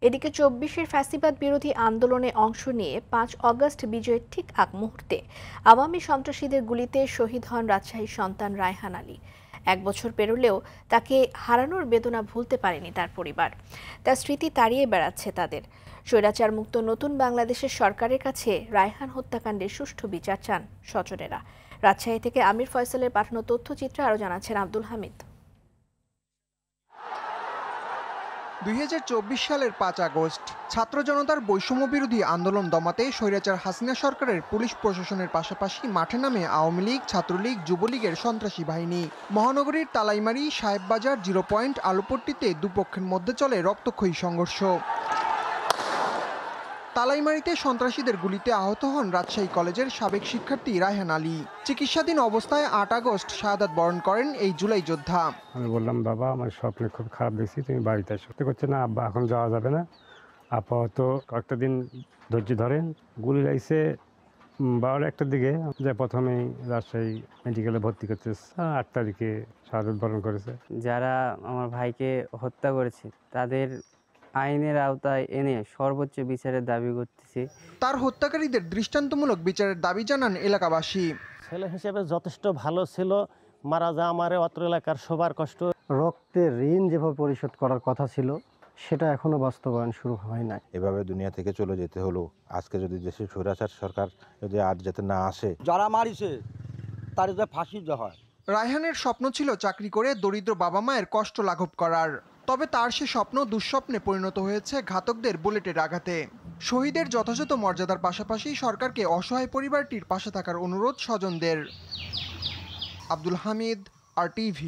এদিকে ২৪-এর ফ্যাসিবাদ বিরোধী আন্দোলনে অংশ নিয়ে ৫ অগস্ট বিজয়ের ঠিক আগ মুহূর্তে আওয়ামী সন্ত্রাসীদের গুলিতে শহীদ হন রাজশাহীর সন্তান রায়হান আলী। ১ বছর পেরোলেও তাকে হারানোর বেদনা ভুলতে পারেনি তার পরিবার। তার স্মৃতি তাড়িয়ে বেড়াচ্ছে তাদের। স্বৈরাচার মুক্ত নতুন বাংলাদেশের সরকারের কাছে রায়হান হত্যাকাণ্ডের সুষ্ঠু বিচার চান স্বজনেরা। রাজশাহী থেকে আমির ফয়সালের পাঠানো তথ্যচিত্রে আরও জানাচ্ছেন আব্দুল হামিদ। ২০২৪ সালের ৫ আগস্ট ছাত্র জনতার বৈষম্য বিরোধী আন্দোলন দমাতে স্বৈরাচার হাসিনা সরকারের পুলিশ প্রশাসনের পাশাপাশি মাঠে নামে আওয়ামী লীগ, ছাত্রলীগ, যুবলীগের সন্ত্রাসী বাহিনী। মহানগরীর তালাইমারি, সাহেববাজার, 0 পয়েন্ট, আলুপট্টিতে দুপক্ষের মধ্যে চলে রক্তক্ষয়ী সংঘর্ষ। তালাইমারিতে সন্ত্রাসীদের গুলিতে আহত হন রাজশাহী কলেজের সাবেক শিক্ষার্থী রায়হান আলী। চিকিৎসাধীন অবস্থায় ৮ আগস্ট শাহাদাত বরণ করেন এই জুলাই যোদ্ধা। আমি বললাম, বাবা আমার স্বপ্নে খুব খারাপ দেখছি, তুমি বাড়িতে আসো। করছে না আব্বা, এখন যাওয়া যাবে না, আপাতত কয়েকটা দিন ধৈর্য ধরেন। গুলি লাগছে ১২-১টার দিকে, যে প্রথমেই রাজশাহী মেডিকেলে ভর্তি করতে ৮ তারিখে শাহাদাত বরণ করেছে। যারা আমার ভাইকে হত্যা করেছে তাদের আইনের আওতায় এনে সর্বোচ্চ বিচারের দাবি করতেছি। তার হত্যাকারীদের দৃষ্টান্তমূলক বিচারের দাবি জানান এলাকাবাসী। ছেলে হিসেবে যথেষ্ট ভালো ছিল, মারা যা আমারে অত্র এলাকার সবার কষ্ট। রক্তের ঋণ যেভাবে পরিশোধ করার কথা ছিল সেটা এখনো বাস্তবায়ন শুরু হয় নাই। এভাবে দুনিয়া থেকে চলে যেতে হলো। আজকে যদি দেশের স্বৈরাচার সরকার যদি আর যাতে না আসে, যারা মারিছে তার যে ফাঁসি দেওয়া হয়। রায়হানের স্বপ্ন ছিল চাকরি করে দরিদ্র বাবা মায়ের কষ্ট লাঘব করার। তবে তার সে স্বপ্ন দুঃস্বপ্নে পরিণত হয়েছে ঘাতকদের বুলেটের আঘাতে। শহীদের যথাযথ মর্যাদার পাশাপাশি সরকারকে অসহায় পরিবারটির পাশে থাকার অনুরোধ স্বজনদের। আব্দুল হামিদ, RTV।